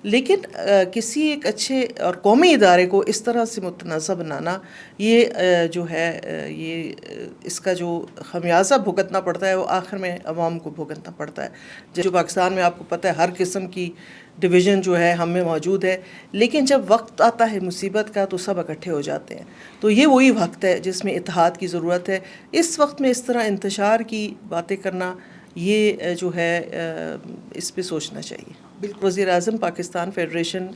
لیکن کسی ایک اچھے اور قومی ادارے کو اس طرح سے متنازع بنانا، یہ جو ہے یہ اس کا جو خمیازہ بھگتنا پڑتا ہے وہ آخر میں عوام کو بھگتنا پڑتا ہے۔ جو پاکستان میں آپ کو پتہ ہے ہر قسم کی ڈویژن جو ہے ہم میں موجود ہے، لیکن جب وقت آتا ہے مصیبت کا تو سب اکٹھے ہو جاتے ہیں۔ تو یہ وہی وقت ہے جس میں اتحاد کی ضرورت ہے۔ اس وقت میں اس طرح انتشار کی باتیں کرنا، یہ جو ہے اس پہ سوچنا چاہیے۔ وزیر اعظم پاکستان فیڈریشن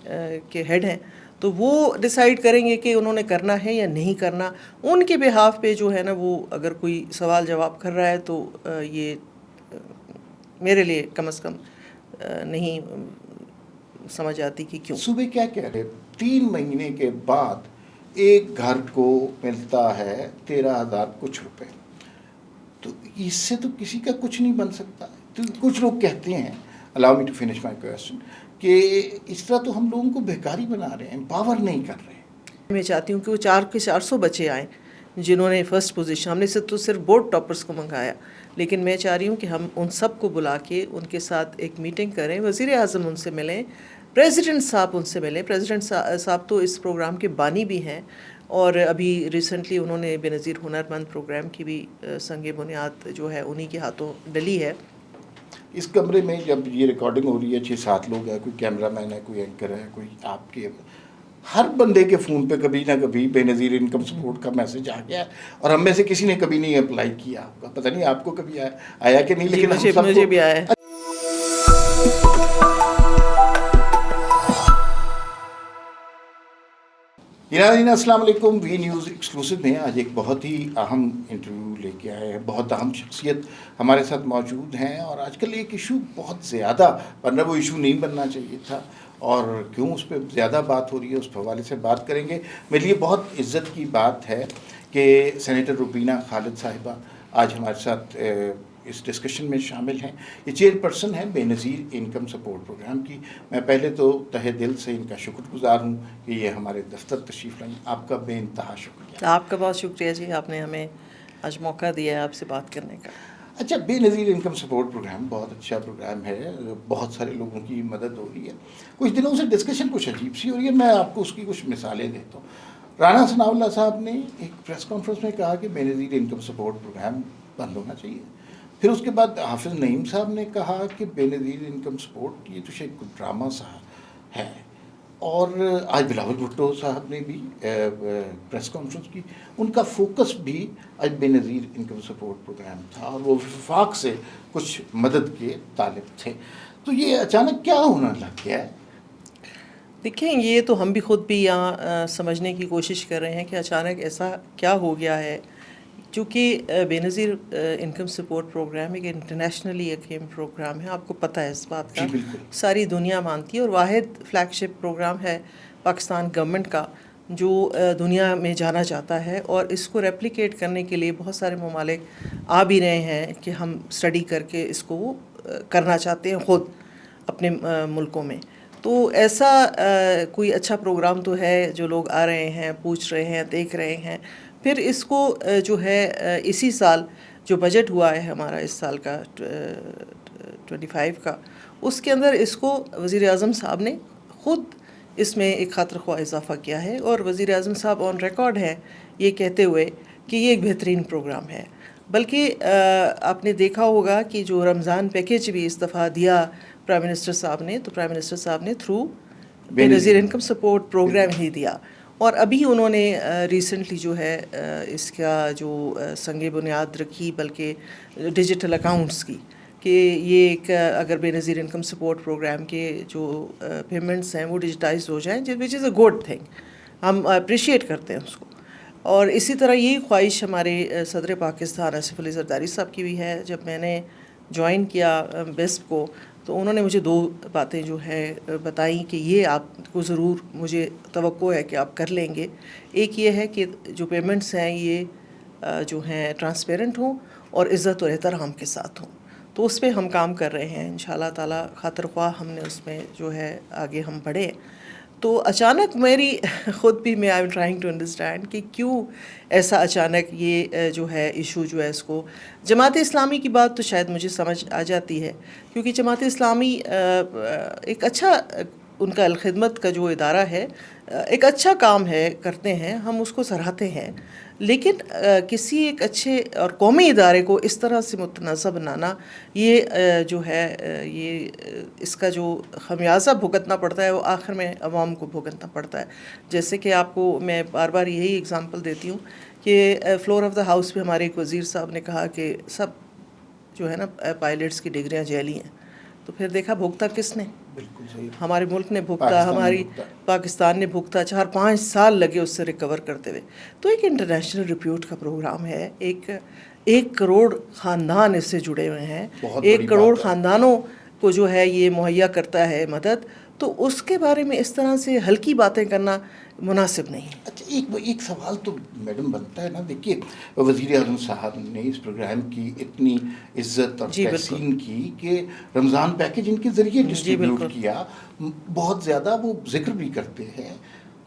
کے ہیڈ ہیں، تو وہ ڈیسائیڈ کریں گے کہ انہوں نے کرنا ہے یا نہیں کرنا۔ ان کے بہاف پہ جو ہے نا وہ اگر کوئی سوال جواب کر رہا ہے تو یہ میرے لیے کم از کم نہیں سمجھ آتی کہ کیوں۔ صوبے کیا کہہ رہے 3 مہینے کے بعد ایک گھر کو ملتا ہے 13,000 کچھ روپے، تو اس سے تو کسی کا کچھ نہیں بن سکتا۔ تو کچھ لوگ کہتے ہیں allow me to finish my question کہ اس طرح تو ہم لوگوں کو بیکاری بنا رہے ہیں، امپاور نہیں کر رہے۔ میں چاہتی ہوں کہ وہ 400 بچے آئیں جنہوں نے فرسٹ پوزیشن، ہم نے تو صرف بورڈ ٹاپرز کو منگایا، لیکن میں چاہ رہی ہوں کہ ہم ان سب کو بلا کے ان کے ساتھ ایک میٹنگ کریں، وزیر اعظم ان سے ملیں، پریزیڈنٹ صاحب ان سے ملیں۔ پریزیڈنٹ صاحب تو اس پروگرام کے بانی بھی ہیں، اور ابھی ریسنٹلی انہوں نے بے نظیر ہنرمند پروگرام کی بھی سنگ بنیاد جو ہے انہی کے ہاتھوں ڈلی ہے۔ اس کمرے میں جب یہ ریکارڈنگ ہو رہی ہے 6-7 لوگ ہیں، کوئی کیمرہ مین ہے، کوئی اینکر ہے، کوئی آپ کے، ہر بندے کے فون پہ کبھی نہ کبھی بے نظیر انکم سپورٹ کا میسج آ گیا ہے، اور ہم میں سے کسی نے کبھی نہیں اپلائی کیا ہوگا، پتہ نہیں آپ کو کبھی آیا کہ نہیں، لیکن مجھے بھی آیا ہے۔ ناظرین السلام علیکم، وی نیوز ایکسکلوسیو میں آج ایک بہت ہی اہم انٹرویو لے کے آئے ہیں۔ بہت اہم شخصیت ہمارے ساتھ موجود ہیں، اور آج کل ایک ایشو بہت زیادہ ورنہ وہ ایشو نہیں بننا چاہیے تھا، اور کیوں اس پہ زیادہ بات ہو رہی ہے اس حوالے سے بات کریں گے۔ میرے لیے بہت عزت کی بات ہے کہ سینیٹر روبینہ خالد صاحبہ آج ہمارے ساتھ اس ڈسکشن میں شامل ہیں۔ یہ چیئر پرسن ہیں بے نظیر انکم سپورٹ پروگرام کی۔ میں پہلے تو تہہ دل سے ان کا شکر گزار ہوں کہ یہ ہمارے دفتر تشریف لائیں۔ آپ کا بے انتہا شکریہ۔ آپ کا بہت شکریہ جی، آپ نے ہمیں آج موقع دیا ہے آپ سے بات کرنے کا۔ اچھا، بے نظیر انکم سپورٹ پروگرام بہت اچھا پروگرام ہے، بہت سارے لوگوں کی مدد ہو رہی ہے۔ کچھ دنوں سے ڈسکشن کچھ عجیب سی ہو رہی ہے، میں آپ کو اس کی کچھ مثالیں دیتا ہوں۔ رانا ثناء اللہ صاحب نے ایک پریس کانفرنس میں کہا کہ بے نظیر انکم سپورٹ پروگرام بند ہونا چاہیے۔ پھر اس کے بعد حافظ نعیم صاحب نے کہا کہ بے نظیر انکم سپورٹ یہ تو شاید کوئی ڈرامہ سا ہے، اور آج بلاول بھٹو صاحب نے بھی پریس کانفرنس کی، ان کا فوکس بھی آج بے نظیر انکم سپورٹ پروگرام تھا، اور وہ وفاق سے کچھ مدد کے طالب تھے۔ تو یہ اچانک کیا ہونا لگ گیا ہے؟ دیکھیں، یہ تو ہم بھی خود بھی یہاں سمجھنے کی کوشش کر رہے ہیں کہ اچانک ایسا کیا ہو گیا ہے، چونکہ بے نظیر انکم سپورٹ پروگرام ایک انٹرنیشنلی اکیم پروگرام ہے، آپ کو پتہ ہے اس بات کا، جی بالکل، ساری دنیا مانتی ہے، اور واحد فلیگ شپ پروگرام ہے پاکستان گورنمنٹ کا جو دنیا میں جانا چاہتا ہے، اور اس کو ریپلیکیٹ کرنے کے لیے بہت سارے ممالک آ بھی رہے ہیں کہ ہم اسٹڈی کر کے اس کو کرنا چاہتے ہیں خود اپنے ملکوں میں۔ تو ایسا کوئی اچھا پروگرام تو ہے جو لوگ آ رہے ہیں، پوچھ رہے ہیں، دیکھ رہے ہیں۔ پھر اس کو جو ہے اسی سال جو بجٹ ہوا ہے ہمارا اس سال کا 25 کا، اس کے اندر اس کو وزیر اعظم صاحب نے خود اس میں ایک خاطر خواہ اضافہ کیا ہے، اور وزیر اعظم صاحب آن ریکارڈ ہیں یہ کہتے ہوئے کہ یہ ایک بہترین پروگرام ہے۔ بلکہ آپ نے دیکھا ہوگا کہ جو رمضان پیکیج بھی اس دفعہ دیا پرائم منسٹر صاحب نے، تو پرائم منسٹر صاحب نے تھرو بے نظیر انکم سپورٹ پروگرام ہی دیا، اور ابھی انہوں نے ریسنٹلی جو ہے اس کا جو سنگ بنیاد رکھی، بلکہ ڈیجیٹل اکاؤنٹس کی، کہ یہ ایک اگر بے نظیر انکم سپورٹ پروگرام کے جو پیمنٹس ہیں وہ ڈیجیٹائز ہو جائیں، وچ از اے گڈ تھنگ، ہم اپریشیٹ کرتے ہیں اس کو۔ اور اسی طرح یہی خواہش ہمارے صدر پاکستان آصف علی زرداری صاحب کی بھی ہے۔ جب میں نے جوائن کیا بیسپ کو، تو انہوں نے مجھے 2 باتیں جو ہے بتائیں کہ یہ آپ کو ضرور مجھے توقع ہے کہ آپ کر لیں گے۔ ایک یہ ہے کہ جو پیمنٹس ہیں یہ جو ہیں ٹرانسپیرنٹ ہوں اور عزت اور احترام کے ساتھ ہوں، تو اس پہ ہم کام کر رہے ہیں انشاءاللہ تعالیٰ، خاطر خواہ ہم نے اس میں جو ہے آگے ہم بڑھے۔ تو اچانک میری خود بھی میں I am trying to understand کہ کیوں ایسا اچانک یہ جو ہے ایشو جو ہے اس کو، جماعت اسلامی کی بات تو شاید مجھے سمجھ آ جاتی ہے، کیونکہ جماعت اسلامی ایک اچھا ان کا الخدمت کا جو ادارہ ہے ایک اچھا کام ہے کرتے ہیں، ہم اس کو سراہتے ہیں، لیکن کسی ایک اچھے اور قومی ادارے کو اس طرح سے متنازع بنانا، یہ جو ہے یہ اس کا جو خمیازہ بھگتنا پڑتا ہے وہ آخر میں عوام کو بھگتنا پڑتا ہے. جیسے کہ آپ کو میں بار بار یہی اگزامپل دیتی ہوں کہ فلور آف دا ہاؤس پہ ہمارے ایک وزیر صاحب نے کہا کہ سب جو ہے نا پائلٹس کی ڈگریاں جعلی ہیں، تو پھر دیکھا بھگتا کس نے؟ بالکل صحیح. ہمارے ملک نے بھگتا، پاکستان نے ہماری بھگتا. پاکستان نے بھگتا، 4-5 سال لگے اس سے ریکور کرتے ہوئے. تو ایک انٹرنیشنل ریپیوٹ کا پروگرام ہے، ایک کروڑ خاندان اس سے جڑے ہوئے ہیں، بہت 1 بڑی کروڑ بات ہے. خاندانوں کو جو ہے یہ مہیا کرتا ہے مدد، تو اس کے بارے میں اس طرح سے ہلکی باتیں کرنا مناسب نہیں. اچھا ایک سوال تو میڈم بنتا ہے نا، دیکھیے وزیر اعظم صاحب نے اس پروگرام کی اتنی عزت اور جی تحسین کی کہ رمضان پیکج ان کے ذریعے ڈسٹریبیوٹ بالکل. کیا، بہت زیادہ وہ ذکر بھی کرتے ہیں.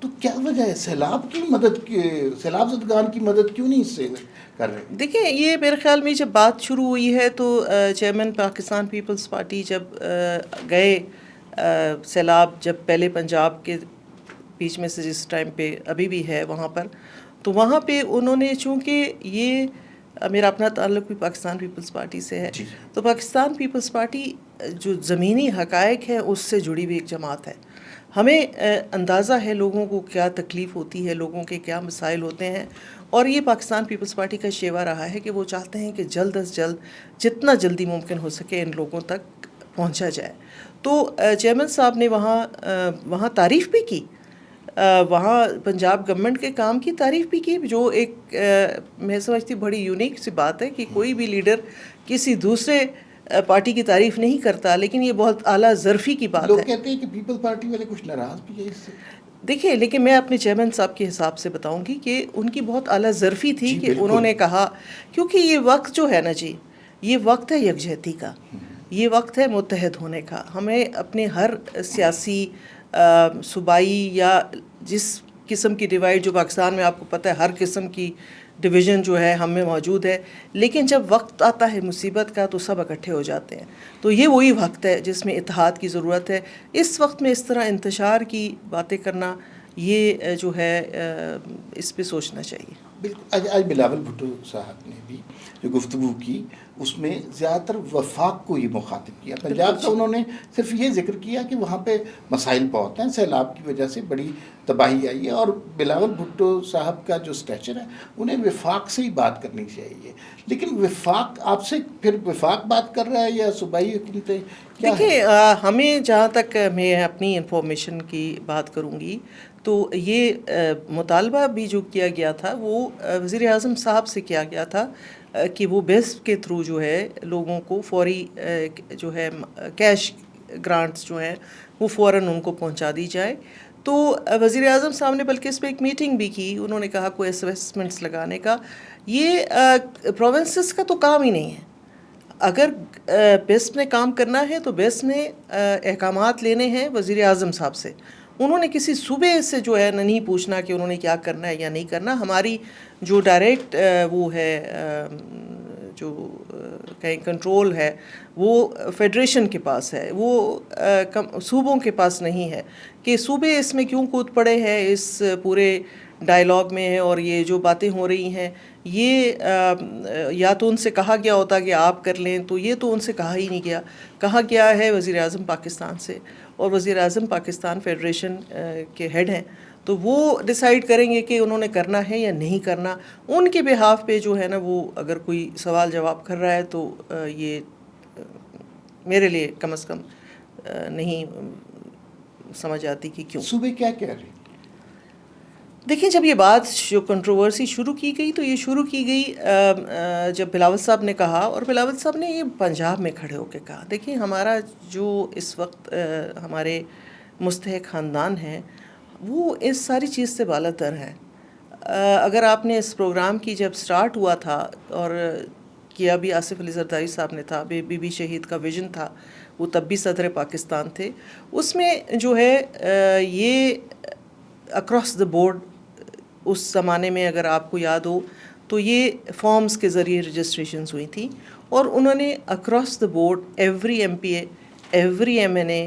تو کیا وجہ ہے سیلاب کی مدد، سیلاب زدگان کی مدد کیوں نہیں اس سے کر رہے؟ دیکھیں یہ میرے خیال میں جب بات شروع ہوئی ہے تو چیئرمین پاکستان پیپلز پارٹی جب گئے سیلاب، جب پہلے پنجاب کے بیچ میں سے جس ٹائم پہ ابھی بھی ہے وہاں پر، تو وہاں پہ انہوں نے، چونکہ یہ میرا اپنا تعلق بھی پاکستان پیپلز پارٹی سے ہے، جی. تو پاکستان پیپلز پارٹی جو زمینی حقائق ہے اس سے جڑی ہوئی ایک جماعت ہے. ہمیں اندازہ ہے لوگوں کو کیا تکلیف ہوتی ہے، لوگوں کے کیا مسائل ہوتے ہیں، اور یہ پاکستان پیپلز پارٹی کا شیوا رہا ہے کہ وہ چاہتے ہیں کہ جلد از جلد جتنا جلدی ممکن ہو سکے ان لوگوں تک پہنچا جائے. تو چیئرمین صاحب نے وہاں تعریف بھی کی، وہاں پنجاب گورنمنٹ کے کام کی تعریف بھی کی، جو ایک میں سمجھتی بڑی یونیک سی بات ہے کہ کوئی بھی لیڈر کسی دوسرے پارٹی کی تعریف نہیں کرتا، لیکن یہ بہت اعلیٰ ظرفی کی بات ہے. لوگ کہتے ہیں کہ پیپل پارٹی والے کچھ ناراض بھی ہے اس سے. دیکھیے لیکن میں اپنے چیئرمین صاحب کے حساب سے بتاؤں گی کہ ان کی بہت اعلیٰ ظرفی تھی جی کہ بالکل. انہوں نے کہا، کیونکہ یہ وقت جو ہے نا جی، یہ وقت ہے یکجہتی کا، یہ وقت ہے متحد ہونے کا. ہمیں اپنے ہر سیاسی صوبائی یا جس قسم کی ڈیوائڈ، جو پاکستان میں آپ کو پتہ ہے ہر قسم کی ڈویژن جو ہے ہم میں موجود ہے، لیکن جب وقت آتا ہے مصیبت کا تو سب اکٹھے ہو جاتے ہیں. تو یہ وہی وقت ہے جس میں اتحاد کی ضرورت ہے. اس وقت میں اس طرح انتشار کی باتیں کرنا، یہ جو ہے اس پہ سوچنا چاہیے. بالکل. آج بلاول بھٹو صاحب نے بھی جو گفتگو کی اس میں زیادہ تر وفاق کو ہی مخاطب کیا. پنجاب کا انہوں نے صرف یہ ذکر کیا کہ وہاں پہ مسائل بہت ہیں، سیلاب کی وجہ سے بڑی تباہی آئی ہے، اور بلاول بھٹو صاحب کا جو اسٹیچر ہے انہیں وفاق سے ہی بات کرنی چاہیے. لیکن وفاق آپ سے پھر وفاق بات کر رہا ہے یا صوبائی حکومتیں؟ دیکھیے ہمیں جہاں تک میں اپنی انفارمیشن کی بات کروں گی تو یہ مطالبہ بھی جو کیا گیا تھا وہ وزیر اعظم صاحب سے کیا گیا تھا کہ وہ بیسپ کے تھرو جو ہے لوگوں کو فوری جو ہے کیش گرانٹس جو ہیں وہ فوراً ان کو پہنچا دی جائے. تو وزیر اعظم صاحب نے بلکہ اس پہ ایک میٹنگ بھی کی، انہوں نے کہا کوئی اسسمنٹس لگانے کا. یہ پروونسز کا تو کام ہی نہیں ہے. اگر بیسپ نے کام کرنا ہے تو بیسپ نے احکامات لینے ہیں وزیر اعظم صاحب سے. انہوں نے کسی صوبے سے جو ہے نہیں پوچھنا کہ انہوں نے کیا کرنا ہے یا نہیں کرنا. ہماری جو ڈائریکٹ وہ ہے جو کہیں کنٹرول ہے وہ فیڈریشن کے پاس ہے، وہ صوبوں کے پاس نہیں ہے کہ صوبے اس میں کیوں کود پڑے ہیں اس پورے ڈائلاگ میں. اور یہ جو باتیں ہو رہی ہیں یہ یا تو ان سے کہا گیا ہوتا کہ آپ کر لیں، تو یہ تو ان سے کہا ہی نہیں گیا. کہا گیا ہے وزیر اعظم پاکستان سے، اور وزیر اعظم پاکستان فیڈریشن کے ہیڈ ہیں، تو وہ ڈیسائیڈ کریں گے کہ انہوں نے کرنا ہے یا نہیں کرنا. ان کے بہاف پہ جو ہے نا وہ اگر کوئی سوال جواب کر رہا ہے تو یہ میرے لیے کم از کم نہیں سمجھ آتی کہ کیوں. صوبے کیا کہہ رہے ہیں؟ دیکھیں جب یہ بات جو کنٹروورسی شروع کی گئی تو یہ شروع کی گئی جب بلاول صاحب نے کہا، اور بلاول صاحب نے یہ پنجاب میں کھڑے ہو کے کہا. دیکھیں ہمارا جو اس وقت ہمارے مستحق خاندان ہیں وہ اس ساری چیز سے بالا تر ہیں. اگر آپ نے اس پروگرام کی جب سٹارٹ ہوا تھا اور کیا بھی آصف علی زرداری صاحب نے تھا، بی بی شہید کا ویژن تھا، وہ تب بھی صدر پاکستان تھے، اس میں جو ہے یہ اکراس دا بورڈ اس زمانے میں اگر آپ کو یاد ہو تو یہ فارمز کے ذریعے رجسٹریشنز ہوئی تھیں، اور انہوں نے across the board every M P A, every M N A,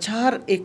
4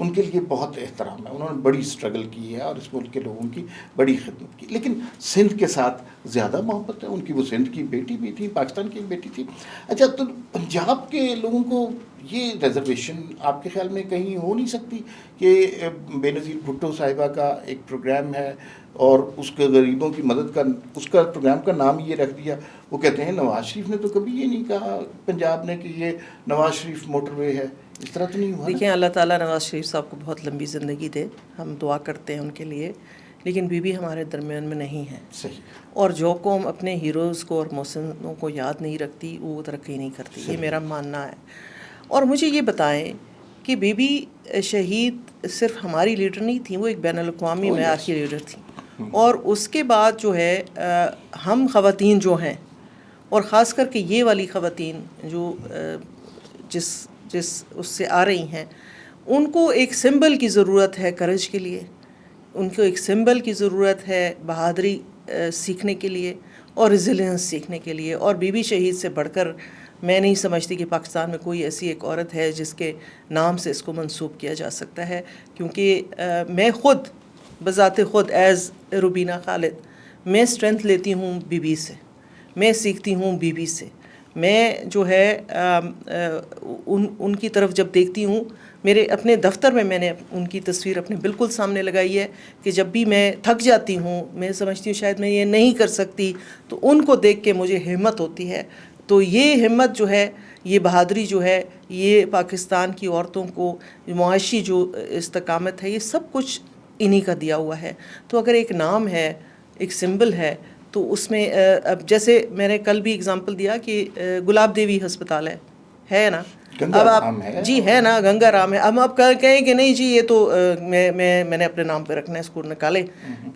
ان کے لیے بہت احترام ہے. انہوں نے بڑی اسٹرگل کی ہے اور اس ملک کے لوگوں کی بڑی خدمت کی. لیکن سندھ کے ساتھ زیادہ محبت ہے ان کی. وہ سندھ کی بیٹی بھی تھی, پاکستان کی بیٹی تھی. اچھا, تو پنجاب کے لوگوں کو یہ ریزرویشن آپ کے خیال میں کہیں ہو نہیں سکتی کہ بے نظیر بھٹو صاحبہ کا ایک پروگرام ہے اور اس کے غریبوں کی مدد کا, اس کا پروگرام کا نام یہ رکھ دیا. وہ کہتے ہیں نواز شریف نے تو کبھی یہ نہیں کہا پنجاب نے کہ یہ نواز شریف موٹر وے ہے. اس طرح تو نہیں ہوا. دیکھیں, اللہ تعالیٰ نواز شریف صاحب کو بہت لمبی زندگی دے, ہم دعا کرتے ہیں ان کے لیے, لیکن بی ہمارے درمیان میں نہیں ہے. صحیح. اور جو قوم اپنے ہیروز کو اور محسنوں کو یاد نہیں رکھتی وہ ترقی نہیں کرتی. یہ میرا ماننا ہے. اور مجھے یہ بتائیں کہ بی بی شہید صرف ہماری لیڈر نہیں تھیں, وہ ایک بین الاقوامی معیار کی لیڈر تھیں. اور اس کے بعد جو ہے ہم خواتین جو ہیں, اور خاص کر کے یہ والی خواتین جو جس اس سے آ رہی ہیں, ان کو ایک سمبل کی ضرورت ہے کرج کے لیے, ان کو ایک سمبل کی ضرورت ہے بہادری سیکھنے کے لیے اور ریزیلینس سیکھنے کے لیے. اور بی بی شہید سے بڑھ کر میں نہیں سمجھتی کہ پاکستان میں کوئی ایسی ایک عورت ہے جس کے نام سے اس کو منسوب کیا جا سکتا ہے. کیونکہ میں خود بذات خود ایز روبینہ خالد میں اسٹرینتھ لیتی ہوں بی بی سے, میں سیکھتی ہوں بی بی سے. میں جو ہے ان کی طرف جب دیکھتی ہوں, میرے اپنے دفتر میں نے ان کی تصویر اپنے بالکل سامنے لگائی ہے کہ جب بھی میں تھک جاتی ہوں, میں سمجھتی ہوں شاید میں یہ نہیں کر سکتی, تو ان کو دیکھ کے مجھے ہمت ہوتی ہے. تو یہ ہمت جو ہے, یہ بہادری جو ہے, یہ پاکستان کی عورتوں کو معاشی جو استقامت ہے, یہ سب کچھ انہی کا دیا ہوا ہے. تو اگر ایک نام ہے, ایک سمبل ہے, تو اس میں اب جیسے میں نے کل بھی اگزامپل دیا کہ گلاب دیوی ہسپتال ہے نا, اب آپ جی ہے نا, گنگا رام ہے. اب آپ کہیں کہ نہیں جی یہ تو میں نے اپنے نام پہ رکھنا ہے, اس کو نکالیں,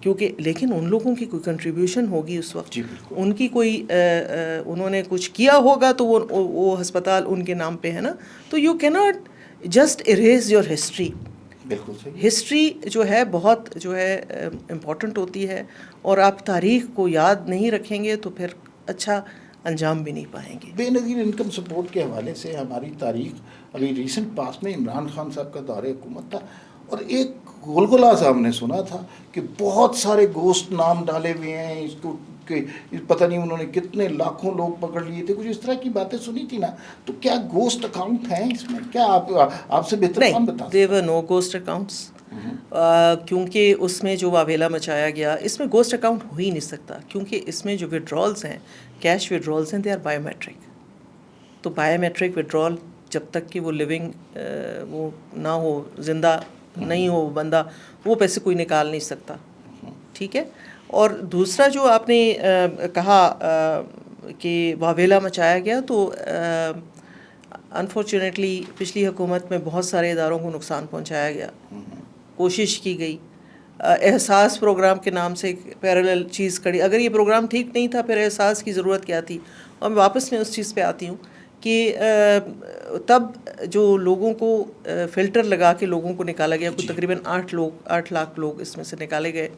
کیونکہ لیکن ان لوگوں کی کوئی کنٹریبیوشن ہوگی اس وقت, ان کی کوئی انہوں نے کچھ کیا ہوگا تو وہ ہسپتال ان کے نام پہ ہے نا. تو یو کی not just arrays your history. بالکل صحیح. ہسٹری جو ہے بہت جو ہے امپورٹنٹ ہوتی ہے, اور آپ تاریخ کو یاد نہیں رکھیں گے تو پھر اچھا انجام بھی نہیں پائیں گے. بے نظیر انکم سپورٹ کے حوالے سے ہماری تاریخ, ابھی ریسنٹ پاس میں عمران خان صاحب کا دور حکومت تھا, اور ایک گلگلہ صاحب نے سنا تھا کہ بہت سارے گوشت نام ڈالے ہوئے ہیں اس کو, کہ پتہ نہیں انہوں نے کتنے لاکھوں لوگ پکڑ لیے تھے, کچھ اس طرح کی باتیں سنی تھی نا. تو کیا گوشت اکاؤنٹ ہیں اس میں؟ کیا آپ سے بہتر کون بتا سکتے؟ نہیں, there were no ghost accounts. کیونکہ اس میں جو واویلا مچایا گیا, اس میں گوسٹ اکاؤنٹ ہو ہی نہیں سکتا, کیونکہ اس میں جو وڈرالز ہیں, کیش وڈرالز ہیں, دے آر بایو میٹرک. تو بایو میٹرک وڈرال جب تک کہ وہ لیونگ وہ نہ ہو, زندہ نہیں ہو بندہ, وہ پیسے کوئی نکال نہیں سکتا. ٹھیک ہے. اور دوسرا جو آپ نے کہا کہ واویلا مچایا گیا, تو انفارچونیٹلی پچھلی حکومت میں بہت سارے اداروں کو نقصان پہنچایا گیا. کوشش کی گئی, احساس پروگرام کے نام سے ایک پیرالل چیز کڑی. اگر یہ پروگرام ٹھیک نہیں تھا پھر احساس کی ضرورت کیا تھی؟ اور میں واپس میں اس چیز پہ آتی ہوں کہ تب جو لوگوں کو فلٹر لگا کے لوگوں کو نکالا گیا, کوئی تقریباً 8 لاکھ لوگ اس میں سے نکالے گئے.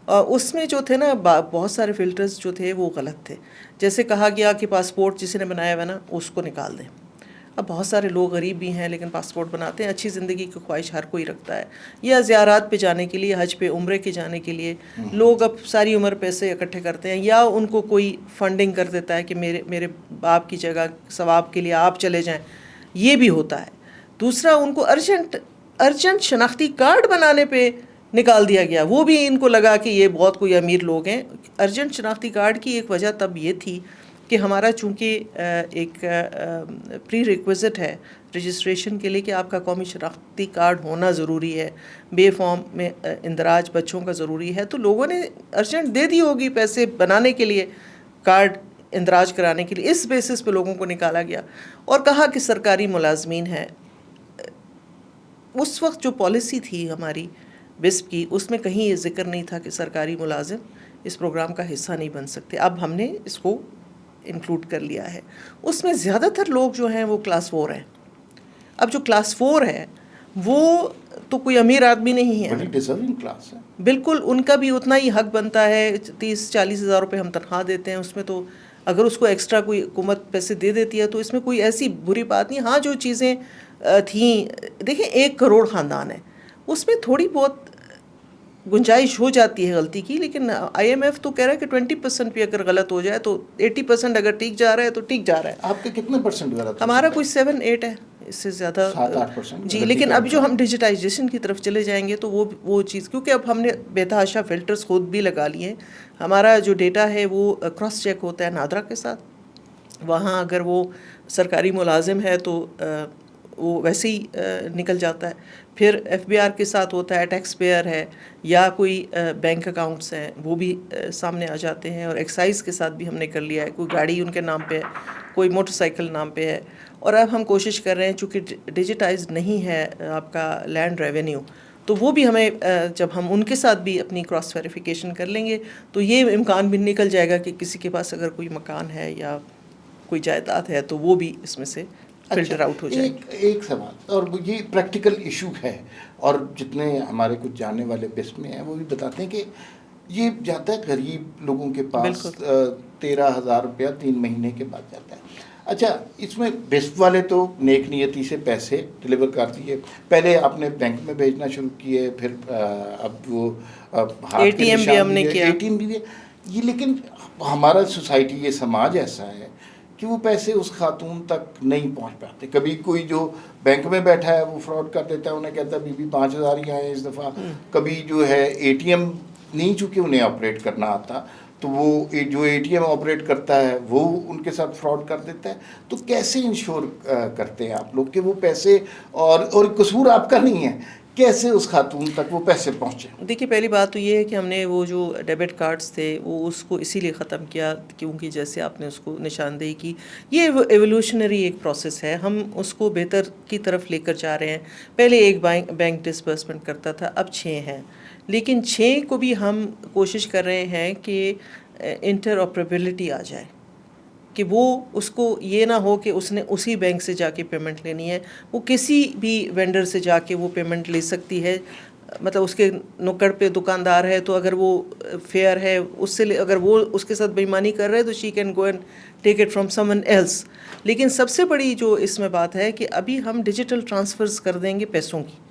اس میں جو تھے نا بہت سارے فلٹرز جو تھے وہ غلط تھے. جیسے کہا گیا کہ پاسپورٹ جس نے بنایا ہوا نا اس کو نکال دیں. اب بہت سارے لوگ غریب بھی ہیں لیکن پاسپورٹ بناتے ہیں, اچھی زندگی کی خواہش ہر کوئی رکھتا ہے, یا زیارات پہ جانے کے لیے, حج پہ, عمرے کے جانے کے لیے لوگ اب ساری عمر پیسے اکٹھے کرتے ہیں, یا ان کو کوئی فنڈنگ کر دیتا ہے کہ میرے باپ کی جگہ ثواب کے لیے آپ چلے جائیں, یہ بھی ہوتا ہے. دوسرا, ان کو ارجنٹ شناختی کارڈ بنانے پہ نکال دیا گیا. وہ بھی ان کو لگا کہ یہ بہت کوئی امیر لوگ ہیں. ارجنٹ شناختی کارڈ کی ایک وجہ تب یہ تھی کہ ہمارا چونکہ ایک پری ریکویزٹ ہے رجسٹریشن کے لیے کہ آپ کا قومی شناختی کارڈ ہونا ضروری ہے, بے فارم میں اندراج بچوں کا ضروری ہے, تو لوگوں نے ارجنٹ دے دی ہوگی پیسے بنانے کے لیے, کارڈ اندراج کرانے کے لیے. اس بیسس پہ لوگوں کو نکالا گیا اور کہا کہ سرکاری ملازمین ہیں. اس وقت جو پالیسی تھی ہماری وسپ کی, اس میں کہیں یہ ذکر نہیں تھا کہ سرکاری ملازم اس پروگرام کا حصہ نہیں بن سکتے. اب ہم نے اس کو انکلوڈ کر لیا ہے. اس میں زیادہ تر لوگ جو ہیں وہ کلاس 4 ہیں. اب جو کلاس 4 ہے وہ تو کوئی امیر آدمی نہیں ہے, بڑی ڈیزرونگ کلاس ہے. بالکل ان کا بھی اتنا ہی حق بنتا ہے. 30-40 ہزار روپے ہم تنخواہ دیتے ہیں, اس میں تو اگر اس کو ایکسٹرا کوئی حکومت پیسے دے دیتی ہے تو اس میں کوئی ایسی بری بات نہیں. ہاں, جو چیزیں تھیں. دیکھیں 1 کروڑ خاندان ہے, اس میں تھوڑی بہت گنجائش ہو جاتی ہے غلطی کی, لیکن آئی ایم ایف تو کہہ رہا ہے کہ 20% بھی اگر غلط ہو جائے تو 80% اگر ٹھیک جا رہا ہے تو ٹھیک جا رہا ہے. آپ کے کتنے پرسنٹ غلط؟ ہمارا کوئی 7-8 ہے, اس سے زیادہ 7-8%. جی. لیکن اب جو ہم ڈیجیٹائزیشن کی طرف چلے جائیں گے تو وہ چیز, کیونکہ اب ہم نے بے تحاشا فلٹرز خود بھی لگا لیے ہیں. ہمارا جو ڈیٹا ہے وہ کراس چیک ہوتا ہے نادرا کے ساتھ. وہاں اگر وہ سرکاری ملازم ہے تو وہ ویسے ہی نکل جاتا ہے. پھر ایف بی آر کے ساتھ ہوتا ہے, ٹیکس پیئر ہے یا کوئی بینک اکاؤنٹس ہیں وہ بھی سامنے آ جاتے ہیں. اور ایکسائز کے ساتھ بھی ہم نے کر لیا ہے, کوئی گاڑی ان کے نام پہ ہے, کوئی موٹر سائیکل نام پہ ہے. اور اب ہم کوشش کر رہے ہیں, چونکہ ڈیجیٹائز نہیں ہے آپ کا لینڈ ریونیو, تو وہ بھی ہمیں جب ہم ان کے ساتھ بھی اپنی کراس ویریفیکیشن کر لیں گے تو یہ امکان بھی نکل جائے گا کہ کسی کے پاس اگر کوئی مکان ہے یا کوئی جائیداد ہے تو وہ بھی اس میں سے فلٹر آؤٹ ہو جائے گی. ایک سوال, اور یہ پریکٹیکل ایشو ہے, اور جتنے ہمارے کچھ جاننے والے بس میں ہیں وہ بھی بتاتے ہیں کہ یہ جاتا ہے غریب لوگوں کے پاس 13,000 روپیہ 3 مہینے کے بعد جاتا ہے. اچھا, اس میں بیسٹ والے تو نیک نیتی سے پیسے ڈلیور کر دیے, پہلے آپ نے بینک میں بھیجنا شروع کیے, پھر اب وہ ہاتھ کے نشان بھی ہے, ATM بھی ہے یہ. لیکن ہمارا سوسائٹی, یہ سماج ایسا ہے کہ وہ پیسے اس خاتون تک نہیں پہنچ پاتے. کبھی کوئی جو بینک میں بیٹھا ہے وہ فراڈ کر دیتا ہے, انہیں کہتا ہے بی 5,000 ہی آئے اس دفعہ. کبھی جو ہے ATM نہیں چونکہ انہیں آپریٹ کرنا آتا, تو وہ جو ATM آپریٹ کرتا ہے وہ ان کے ساتھ فراڈ کر دیتا ہے. تو کیسے انشور کرتے ہیں آپ لوگ کہ وہ پیسے, اور قصور آپ کا نہیں ہے, کیسے اس خاتون تک وہ پیسے پہنچے؟ دیکھیے پہلی بات تو یہ ہے کہ ہم نے وہ جو ڈیبٹ کارڈز تھے وہ اس کو اسی لیے ختم کیا کیونکہ جیسے آپ نے اس کو نشاندہی کی, یہ ایولیوشنری ایک پروسیس ہے, ہم اس کو بہتر کی طرف لے کر جا رہے ہیں. پہلے ایک بینک ڈسبرسمنٹ کرتا تھا, اب 6 ہیں, لیکن 6 کو بھی ہم کوشش کر رہے ہیں کہ انٹر آپریبلٹی آ جائے, کہ وہ اس کو یہ نہ ہو کہ اس نے اسی بینک سے جا کے پیمنٹ لینی ہے, وہ کسی بھی وینڈر سے جا کے وہ پیمنٹ لے سکتی ہے. مطلب اس کے نکڑ پہ دکاندار ہے تو اگر وہ فیئر ہے اس سے اگر وہ اس کے ساتھ بےایمانی کر رہے ہے تو she can go and take it from someone else. لیکن سب سے بڑی جو اس میں بات ہے کہ ابھی ہم ڈیجیٹل ٹرانسفرز کر دیں گے پیسوں کی.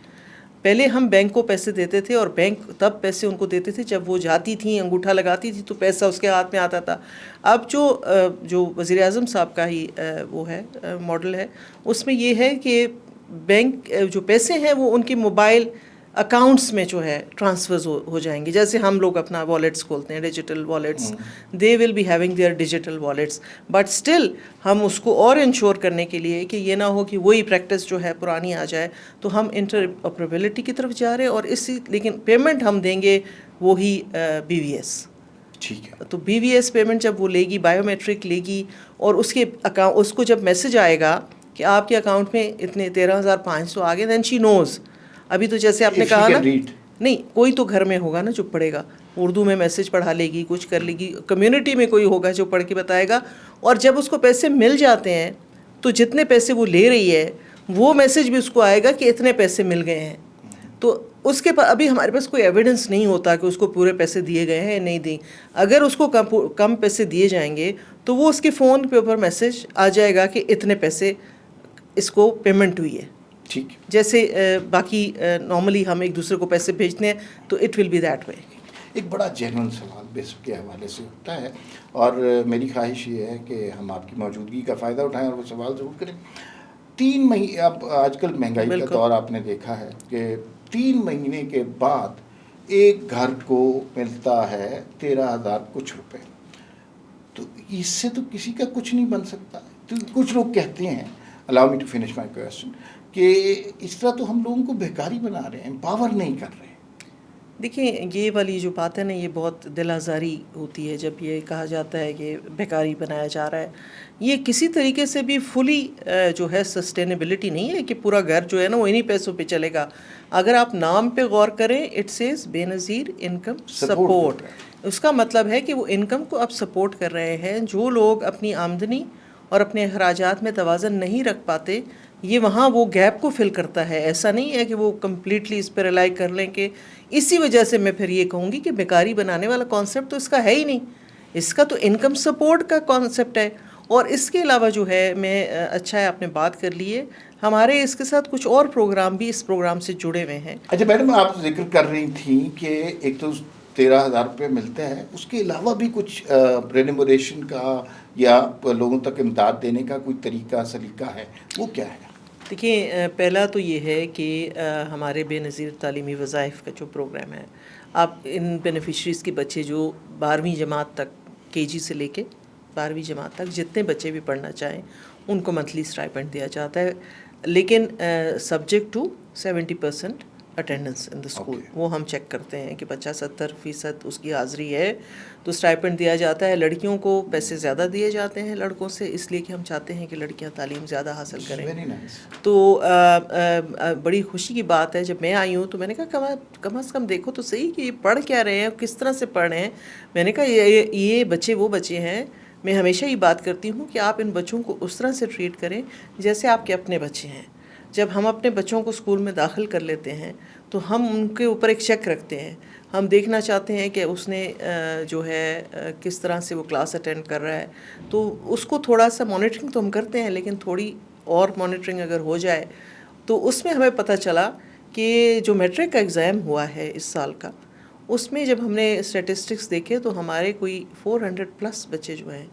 پہلے ہم بینک کو پیسے دیتے تھے اور بینک تب پیسے ان کو دیتے تھے جب وہ جاتی تھیں, انگوٹھا لگاتی تھی تو پیسہ اس کے ہاتھ میں آتا تھا. اب جو وزیر اعظم صاحب کا ہی وہ ہے ماڈل ہے, اس میں یہ ہے کہ بینک جو پیسے ہیں وہ ان کے موبائل اکاؤنٹس میں جو ہے ٹرانسفرز ہو جائیں گے. جیسے ہم لوگ اپنا والیٹس کھولتے ہیں, digital wallets, they will be having their digital wallets. But still ہم اس کو اور انشور کرنے کے لیے کہ یہ نہ ہو کہ وہی پریکٹس جو ہے پرانی آ جائے, تو ہم انٹر آپریبلٹی کی طرف جا رہے ہیں. اور لیکن پیمنٹ ہم دیں گے وہی BVS. ٹھیک ہے, تو BVS پیمنٹ جب وہ لے گی, بائیو میٹرک لے گی, اور اس کو جب میسج آئے گا کہ آپ کے اکاؤنٹ میں اتنے 13,500 آ گئے, دین شی نوز. ابھی تو جیسے آپ نے کہا نا, نہیں کوئی تو گھر میں ہوگا نا جو پڑھے گا, اردو میں میسج پڑھا لے گی, کچھ کر لے گی, کمیونٹی میں کوئی ہوگا جو پڑھ کے بتائے گا. اور جب اس کو پیسے مل جاتے ہیں تو جتنے پیسے وہ لے رہی ہے وہ میسج بھی اس کو آئے گا کہ اتنے پیسے مل گئے ہیں. تو اس کے پاس ابھی ہمارے پاس کوئی ایویڈنس نہیں ہوتا کہ اس کو پورے پیسے دیے گئے ہیں نہیں دی. اگر اس کو کم پیسے دیے جائیں گے تو وہ اس کے فون کے اوپر میسج آ جائے گا کہ اتنے پیسے اس کو پیمنٹ ہوئی ہے. ٹھیک, جیسے باقی نارملی ہم ایک دوسرے کو پیسے بھیجتے ہیں تو it will be that way. ایک بڑا جینون سوال بیسک کے حوالے سے ہوتا ہے, اور میری خواہش یہ ہے کہ ہم آپ کی موجودگی کا فائدہ اٹھائیں اور وہ سوال ضرور کریں. 3 مہینے, اب آج کل مہنگائی کا دور آپ نے دیکھا ہے کہ 3 مہینے کے بعد ایک گھر کو ملتا ہے 13,000 کچھ روپے. تو اس سے تو کسی کا کچھ نہیں بن سکتا. تو کچھ لوگ کہتے ہیں, allow me to finish my question, کہ اس طرح تو ہم لوگوں کو بیکاری بنا رہے ہیں, امپاور نہیں کر رہے. دیکھیں یہ والی جو بات ہے نا, یہ بہت دل آزاری ہوتی ہے جب یہ کہا جاتا ہے کہ بیکاری بنایا جا رہا ہے. یہ کسی طریقے سے بھی فلی جو ہے سسٹینیبلٹی نہیں ہے کہ پورا گھر جو ہے نا وہ انہی پیسوں پہ چلے گا. اگر آپ نام پہ غور کریں, اٹ سیز بے نظیر انکم سپورٹ. اس کا مطلب ہے کہ وہ انکم کو اب سپورٹ کر رہے ہیں. جو لوگ اپنی آمدنی اور اپنے اخراجات میں توازن نہیں رکھ پاتے, یہ وہاں وہ گیپ کو فل کرتا ہے. ایسا نہیں ہے کہ وہ کمپلیٹلی اس پہ ریلائی کر لیں کہ اسی وجہ سے میں پھر یہ کہوں گی کہ بیکاری بنانے والا کانسیپٹ تو اس کا ہے ہی نہیں. اس کا تو انکم سپورٹ کا کانسیپٹ ہے. اور اس کے علاوہ جو ہے میں اچھا ہے آپ نے بات کر لی ہے, ہمارے اس کے ساتھ کچھ اور پروگرام بھی اس پروگرام سے جڑے ہوئے ہیں. اچھا میڈم, آپ ذکر کر رہی تھیں کہ ایک تو 13,000 روپے ملتے ہیں, اس کے علاوہ بھی کچھ رینیموریشن کا یا لوگوں تک امداد دینے کا کوئی طریقہ سلیقہ ہے, وہ کیا ہے؟ دیکھیے, پہلا تو یہ ہے کہ ہمارے بے نظیر تعلیمی وظائف کا جو پروگرام ہے, آپ ان بینیفیشریز کے بچے جو 12ویں جماعت تک, KG سے لے کے 12ویں جماعت تک جتنے بچے بھی پڑھنا چاہیں ان کو منتھلی اسٹائپنڈ دیا جاتا ہے, لیکن subject to 70% attendance in the school. وہ ہم چیک کرتے ہیں کہ بچہ 70% اس کی حاضری ہے تو اسٹائپنڈ دیا جاتا ہے. لڑکیوں کو پیسے زیادہ دیے جاتے ہیں لڑکوں سے, اس لیے کہ ہم چاہتے ہیں کہ لڑکیاں تعلیم زیادہ حاصل کریں. تو بڑی خوشی کی بات ہے, جب میں آئی ہوں تو میں نے کہا کم از کم دیکھو تو صحیح کہ یہ پڑھ کیا رہے ہیں, کس طرح سے پڑھ رہے ہیں. میں نے کہا یہ بچے وہ بچے ہیں, میں ہمیشہ یہ بات کرتی ہوں کہ آپ ان بچوں کو اس طرح سے ٹریٹ کریں جیسے آپ کے اپنے بچے ہیں. جب ہم اپنے بچوں کو اسکول میں داخل کر لیتے ہیں تو ہم ان کے اوپر ایک چیک رکھتے ہیں. ہم دیکھنا چاہتے ہیں کہ اس نے جو ہے کس طرح سے وہ کلاس اٹینڈ کر رہا ہے. تو اس کو تھوڑا سا مانیٹرنگ تو ہم کرتے ہیں, لیکن تھوڑی اور مانیٹرنگ اگر ہو جائے تو اس میں ہمیں پتہ چلا کہ جو میٹرک کا ایگزام ہوا ہے اس سال کا, اس میں جب ہم نے اسٹیٹسٹکس دیکھے تو ہمارے کوئی 400+ بچے جو ہیں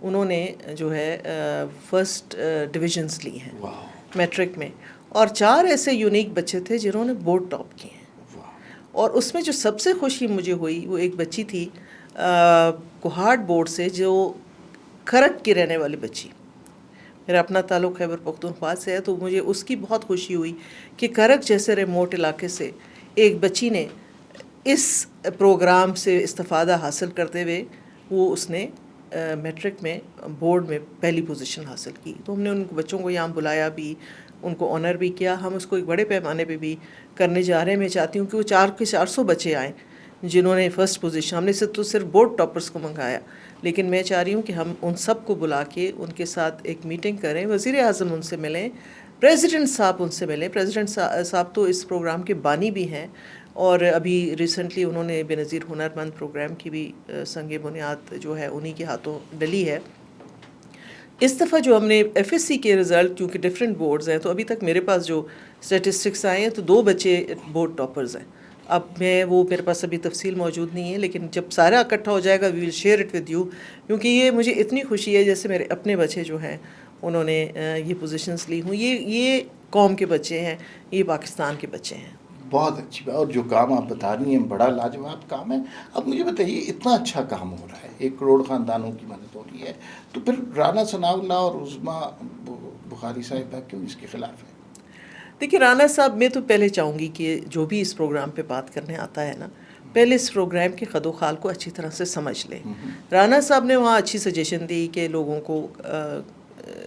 انہوں نے جو ہے فرسٹ ڈویژنس لی ہیں میٹرک میں, اور 4 ایسے یونیک بچے تھے جنہوں نے بورڈ ٹاپ کیے ہیں. اور اس میں جو سب سے خوشی مجھے ہوئی وہ ایک بچی تھی کوہاٹ بورڈ سے, جو کھرک کی رہنے والی بچی. میرا اپنا تعلق خیبر پختونخوا سے ہے, تو مجھے اس کی بہت خوشی ہوئی کہ کھرک جیسے ریموٹ علاقے سے ایک بچی نے اس پروگرام سے استفادہ حاصل کرتے ہوئے اس نے میٹرک میں بورڈ میں پہلی پوزیشن حاصل کی. تو ہم نے ان بچوں کو یہاں بلایا بھی, ان کو آنر بھی کیا. ہم اس کو ایک بڑے پیمانے پہ بھی کرنے جا رہے ہیں. میں چاہتی ہوں کہ وہ 400 بچے آئیں جنہوں نے فرسٹ پوزیشن, ہم نے صرف بورڈ ٹاپرز کو منگایا, لیکن میں چاہ رہی ہوں کہ ہم ان سب کو بلا کے ان کے ساتھ ایک میٹنگ کریں. وزیر اعظم ان سے ملیں, پریزیڈنٹ صاحب ان سے ملیں. پریزیڈنٹ صاحب تو اس پروگرام کے بانی بھی ہیں, اور ابھی ریسنٹلی انہوں نے بے نظیر ہنر مند پروگرام کی بھی سنگ بنیاد جو ہے انہی کے ہاتھوں ڈلی ہے. اس دفعہ جو ہم نے FSC کے رزلٹ, کیونکہ ڈفرینٹ بورڈز ہیں, تو ابھی تک میرے پاس جو اسٹیٹسٹکس آئے ہیں تو 2 بچے بورڈ ٹاپرز ہیں. اب میرے پاس ابھی تفصیل موجود نہیں ہے, لیکن جب سارا اکٹھا ہو جائے گا we will share it with you, کیونکہ یہ مجھے اتنی خوشی ہے جیسے میرے اپنے بچے جو ہیں انہوں نے یہ پوزیشنز لی ہوں. یہ قوم کے بچے ہیں, یہ پاکستان کے بچے ہیں. بہت اچھی بات, اور جو کام آپ بتا رہی ہیں بڑا لاجواب کام ہے. اب مجھے بتائیے, اتنا اچھا کام ہو رہا ہے, 1 کروڑ خاندانوں کی مدد ہو رہی ہے, تو پھر رانا ثناء اللہ اور عظمیٰ بخاری صاحبہ کیوں اس کے خلاف ہے؟ دیکھیے, رانا صاحب, میں تو پہلے چاہوں گی کہ جو بھی اس پروگرام پہ بات کرنے آتا ہے نا, پہلے اس پروگرام کے خد و خال کو اچھی طرح سے سمجھ لے. رانا صاحب نے وہاں اچھی سجیشن دی کہ لوگوں کو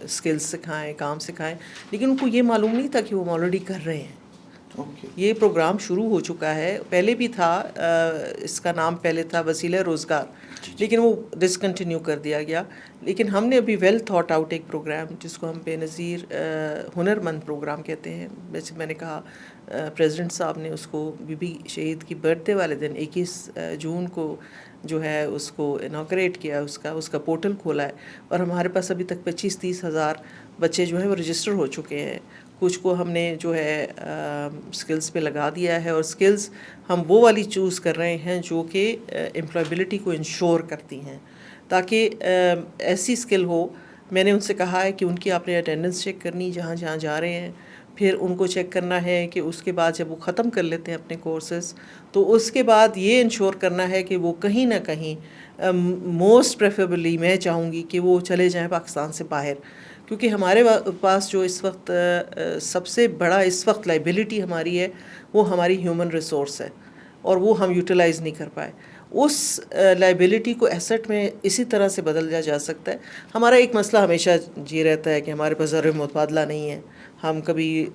اسکلز سکھائیں, کام سکھائیں, لیکن ان کو یہ معلوم نہیں تھا کہ وہ آلریڈی کر رہے ہیں. یہ پروگرام شروع ہو چکا ہے, پہلے بھی تھا, اس کا نام پہلے تھا وسیلہ روزگار, لیکن وہ ڈسکنٹینیو کر دیا گیا. لیکن ہم نے ابھی ویل تھاٹ آؤٹ ایک پروگرام جس کو ہم بے نظیر ہنر مند پروگرام کہتے ہیں, جیسے میں نے کہا پریزیڈنٹ صاحب نے اس کو بی بی شہید کی برتھ ڈے والے دن 21 جون کو جو ہے اس کو انوگریٹ کیا, اس کا پورٹل کھولا ہے, اور ہمارے پاس ابھی تک 25-30 ہزار بچے جو ہیں وہ رجسٹر ہو چکے ہیں. کچھ کو ہم نے جو ہے اسکلز پہ لگا دیا ہے, اور اسکلز ہم وہ والی چوز کر رہے ہیں جو کہ امپلائبلٹی کو انشور کرتی ہیں, تاکہ ایسی اسکل ہو. میں نے ان سے کہا ہے کہ ان کی آپ نے اٹینڈنس چیک کرنی جہاں جہاں جا رہے ہیں, پھر ان کو چیک کرنا ہے کہ اس کے بعد جب وہ ختم کر لیتے ہیں اپنے کورسز, تو اس کے بعد یہ انشور کرنا ہے کہ وہ کہیں نہ کہیں موسٹ پریفریبلی میں چاہوں گی کہ وہ چلے جائیں پاکستان سے باہر, کیونکہ ہمارے پاس جو اس وقت سب سے بڑا اس وقت لائبلٹی ہماری ہے وہ ہماری ہیومن ریسورس ہے, اور وہ ہم یوٹیلائز نہیں کر پائے. اس لائبلٹی کو ایسٹ میں اسی طرح سے بدل جا سکتا ہے. ہمارا ایک مسئلہ ہمیشہ یہ رہتا ہے کہ ہمارے پاس ضرور متبادلہ نہیں ہے, ہم کبھی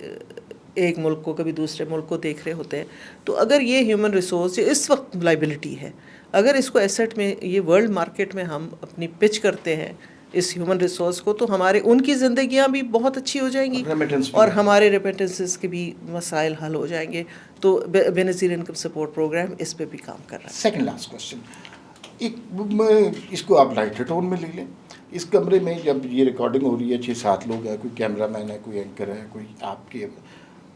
ایک ملک کو کبھی دوسرے ملک کو دیکھ رہے ہوتے ہیں. تو اگر یہ ہیومن ریسورس اس وقت لائبلٹی ہے, اگر اس کو ایسٹ میں یہ ورلڈ مارکیٹ میں ہم اپنی پچ کرتے ہیں اس ہیومن ریسورس کو, تو ہمارے ان کی زندگیاں بھی بہت اچھی ہو جائیں گی, اور ہمارے ریمیٹنسز کے بھی مسائل حل ہو جائیں گے. تو بے نظیر انکم سپورٹ پروگرام اس پہ بھی کام کر رہا ہے. سیکنڈ لاسٹ کوشچن, اس کو آپ لائٹ ٹون میں لے لیں, اس کمرے میں جب یہ ریکارڈنگ ہو رہی ہے 6-7 لوگ ہیں, کوئی کیمرہ مین ہے, کوئی اینکر ہے, کوئی آپ کے,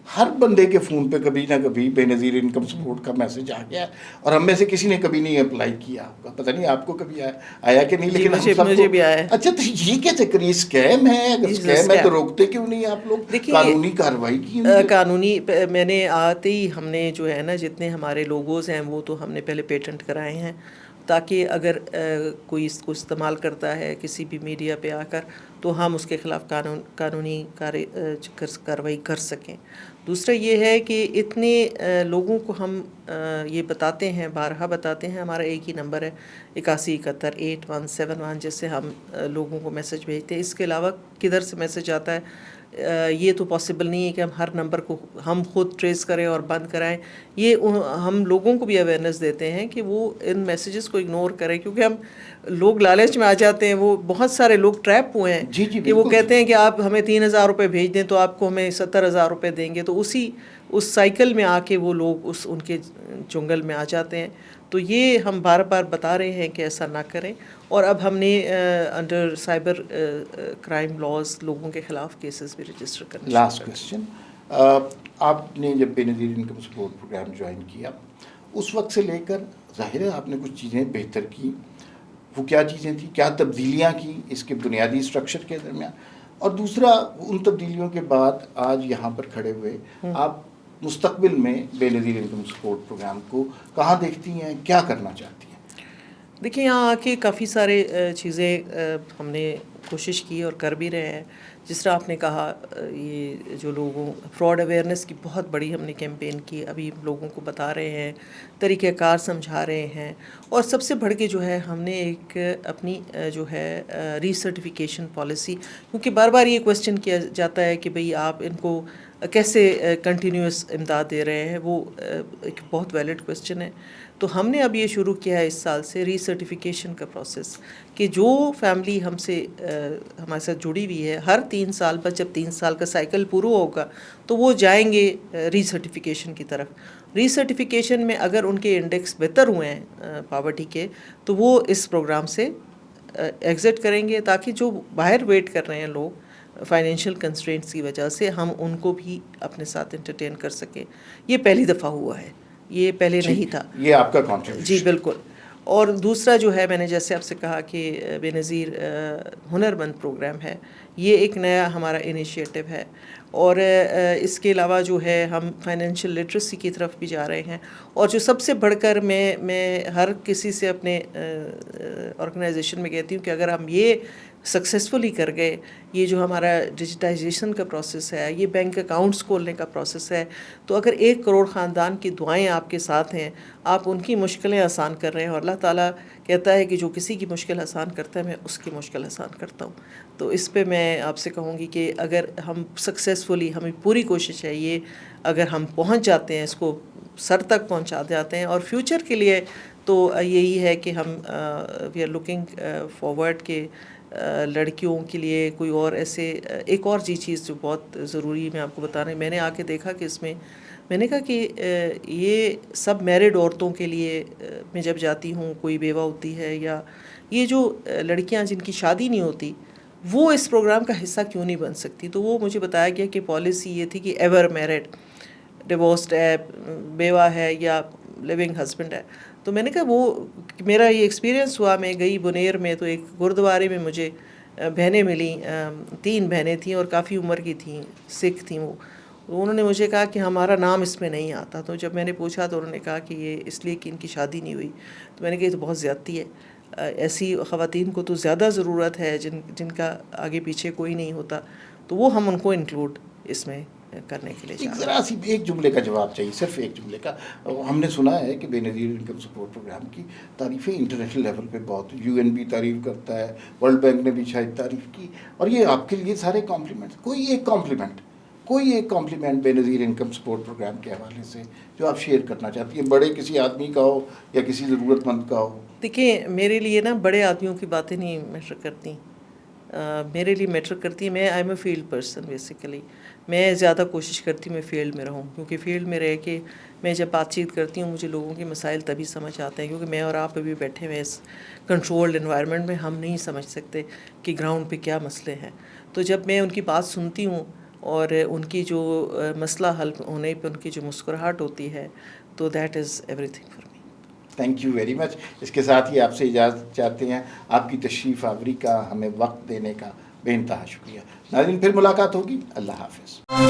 ہر بندے کے فون پہ کبھی نہ کبھی بے نظیر انکم سپورٹ کا میسج آ گیا ہے, اور ہم میں سے کسی نے کبھی نہیں اپلائی کیا. آپ کا پتہ نہیں آپ کو کبھی آیا کہ نہیں, لیکن ہم سب مجھے کو. بھی آیا ہے. اچھا, تو یہ کیا چکر ہے, اسکیم ہے؟ اگر اسکیم ہے تو روکتے کیوں نہیں آپ لوگ, قانونی کارروائی کی؟ قانونی میں نے آتے ہی ہم نے جو ہے نا جتنے ہمارے لوگوز ہیں وہ تو ہم نے پہلے پیٹنٹ کرائے ہیں, تاکہ اگر کوئی اس کو استعمال کرتا ہے کسی بھی میڈیا پہ آ کر تو ہم اس کے خلاف قانونی کارروائی کر سکیں. دوسرا یہ ہے کہ اتنے لوگوں کو ہم یہ بتاتے ہیں, بارہا بتاتے ہیں, ہمارا ایک ہی نمبر ہے 81718171 جس سے ہم لوگوں کو میسج بھیجتے ہیں. اس کے علاوہ کدھر سے میسج آتا ہے یہ تو پاسبل نہیں ہے کہ ہم ہر نمبر کو ہم خود ٹریس کریں اور بند کرائیں. یہ ہم لوگوں کو بھی اویئرنیس دیتے ہیں کہ وہ ان میسیجز کو اگنور کریں, کیونکہ ہم لوگ لالچ میں آ جاتے ہیں. وہ بہت سارے لوگ ٹریپ ہوئے ہیں کہ وہ کہتے ہیں کہ آپ ہمیں 3000 روپے بھیج دیں تو آپ کو ہمیں 70,000 روپے دیں گے, تو اس سائیکل میں آ کے وہ لوگ ان کے چنگل میں آ جاتے ہیں. تو یہ ہم بار بار بتا رہے ہیں کہ ایسا نہ کریں. اور اب ہم نے انڈر سائبر کرائم لاز لوگوں کے خلاف کیسز بھی رجسٹر کرنے. لاسٹ کویسچن, آپ نے جب بے نظیر انکم سپورٹ پروگرام جوائن کیا اس وقت سے لے کر ظاہر ہے آپ نے کچھ چیزیں بہتر کی, وہ کیا چیزیں تھیں, کیا تبدیلیاں کی اس کے بنیادی اسٹرکچر کے درمیان, اور دوسرا ان تبدیلیوں کے بعد آج یہاں پر کھڑے ہوئے آپ مستقبل میں بے نظیر انکم سپورٹ پروگرام کو کہاں دیکھتی ہیں, کیا کرنا چاہتی ہیں؟ دیکھیں یہاں آ کے کافی سارے چیزیں ہم نے کوشش کی اور کر بھی رہے ہیں. جس طرح آپ نے کہا یہ جو لوگوں فراڈ اویئرنیس کی بہت بڑی ہم نے کیمپین کی, ابھی لوگوں کو بتا رہے ہیں, طریقہ کار سمجھا رہے ہیں. اور سب سے بڑھ کے جو ہے ہم نے ایک اپنی جو ہے ری سرٹیفکیشن پالیسی, کیونکہ بار بار یہ کویسچن کیا جاتا ہے کہ بھئی آپ ان کو کیسے کنٹینیوس امداد دے رہے ہیں, وہ ایک بہت ویلڈ کویسچن ہے. تو ہم نے اب یہ شروع کیا ہے اس سال سے ری سرٹیفکیشن کا پروسیس, کہ جو فیملی ہمارے ساتھ جڑی ہوئی ہے ہر 3 سال پر, جب 3 سال کا سائیکل پورا ہوگا تو وہ جائیں گے ری سرٹیفکیشن کی طرف. ری سرٹیفکیشن میں اگر ان کے انڈیکس بہتر ہوئے ہیں پاورٹی کے تو وہ اس پروگرام سے ایگزٹ کریں گے, تاکہ جو باہر ویٹ کر رہے ہیں لوگ فائنینشیل کنسٹرینٹس کی وجہ سے, ہم ان کو بھی اپنے ساتھ انٹرٹین کر سکیں. یہ پہلی دفعہ ہوا ہے, یہ پہلے نہیں تھا. یہ آپ کا کنٹریبیوشن. جی بالکل. اور دوسرا جو ہے میں نے جیسے آپ سے کہا کہ بے نظیر ہنر مند پروگرام ہے, یہ ایک نیا ہمارا انیشیٹو ہے. اور اس کے علاوہ جو ہے ہم فائنینشیل لٹریسی کی طرف بھی جا رہے ہیں. اور جو سب سے بڑھ کر میں ہر کسی سے اپنے آرگنائزیشن میں کہتی ہوں کہ اگر ہم یہ سکسیزفلی کر گئے, یہ جو ہمارا ڈیجیٹائزیشن کا پروسیس ہے, یہ بینک اکاؤنٹس کھولنے کا پروسیس ہے, تو اگر 1 کروڑ خاندان کی دعائیں آپ کے ساتھ ہیں, آپ ان کی مشکلیں آسان کر رہے ہیں. اور اللہ تعالیٰ کہتا ہے کہ جو کسی کی مشکل آسان کرتا ہے میں اس کی مشکل آسان کرتا ہوں. تو اس پہ میں آپ سے کہوں گی کہ اگر ہم سکسیزفلی, ہمیں پوری کوشش ہے یہ, اگر ہم پہنچ جاتے ہیں, اس کو سر تک پہنچا جاتے ہیں, اور فیوچر کے لیے تو یہی ہے کہ ہم وی آر لوکنگ فارورڈ کہ لڑکیوں کے لیے کوئی اور ایسے ایک اور چیز جو بہت ضروری ہے میں آپ کو بتا رہی ہوں. میں نے آ کے دیکھا کہ اس میں نے کہا کہ یہ سب میرڈ عورتوں کے لیے, میں جب جاتی ہوں کوئی بیوہ ہوتی ہے, یا یہ جو لڑکیاں جن کی شادی نہیں ہوتی, وہ اس پروگرام کا حصہ کیوں نہیں بن سکتی. تو وہ مجھے بتایا گیا کہ پالیسی یہ تھی کہ ایور میرڈ, ڈیورسڈ ہے, بیوہ ہے, یا لیونگ ہسبینڈ ہے. تو میں نے کہا وہ میرا یہ ایکسپیرینس ہوا, میں گئی بنیر میں تو ایک گردوارے میں مجھے بہنیں ملیں, 3 بہنیں تھیں اور کافی عمر کی تھیں, سکھ تھیں وہ. انہوں نے مجھے کہا کہ ہمارا نام اس میں نہیں آتا. تو جب میں نے پوچھا تو انہوں نے کہا کہ یہ اس لیے کہ ان کی شادی نہیں ہوئی. تو میں نے کہا یہ تو بہت زیادتی ہے, ایسی خواتین کو تو زیادہ ضرورت ہے جن کا آگے پیچھے کوئی نہیں ہوتا. تو وہ ہم ان کو انکلوڈ اس میں کرنے کے لیے ایک ذرا سی ایک جملے کا جواب چاہیے, صرف ایک جملے کا. ہم نے سنا ہے کہ بے نظیر انکم سپورٹ پروگرام کی تعریفیں انٹرنیشنل لیول پہ بہت, UN بھی تعریف کرتا ہے, ورلڈ بینک نے بھی شاید تعریف کی, اور یہ آپ کے لیے سارے کمپلیمنٹ. کوئی ایک کمپلیمنٹ بے نظیر انکم سپورٹ پروگرام کے حوالے سے جو آپ شیئر کرنا چاہتی ہیں, بڑے کسی آدمی کا ہو یا کسی ضرورت مند کا ہو. دیکھیں میرے لیے نا بڑے آدمیوں کی باتیں نہیں میٹر کرتی, میرے لیے میٹر کرتی ہے. میں I M a field person basically. میں زیادہ کوشش کرتی ہوں میں فیلڈ میں رہوں, کیونکہ فیلڈ میں رہ کے میں جب بات چیت کرتی ہوں مجھے لوگوں کے مسائل تبھی سمجھ آتے ہیں, کیونکہ میں اور آپ ابھی بیٹھے ہوئے اس کنٹرولڈ انوائرمنٹ میں ہم نہیں سمجھ سکتے کہ گراؤنڈ پہ کیا مسئلے ہیں. تو جب میں ان کی بات سنتی ہوں اور ان کی جو مسئلہ حل ہونے پہ ان کی جو مسکراہٹ ہوتی ہے, تو that is everything for me. Thank you very much. اس کے ساتھ ہی آپ سے اجازت چاہتے ہیں. آپ کی تشریف آوری کا, ہمیں وقت دینے کا بے انتہا شکریہ. ناظرین پھر ملاقات ہوگی. اللہ حافظ.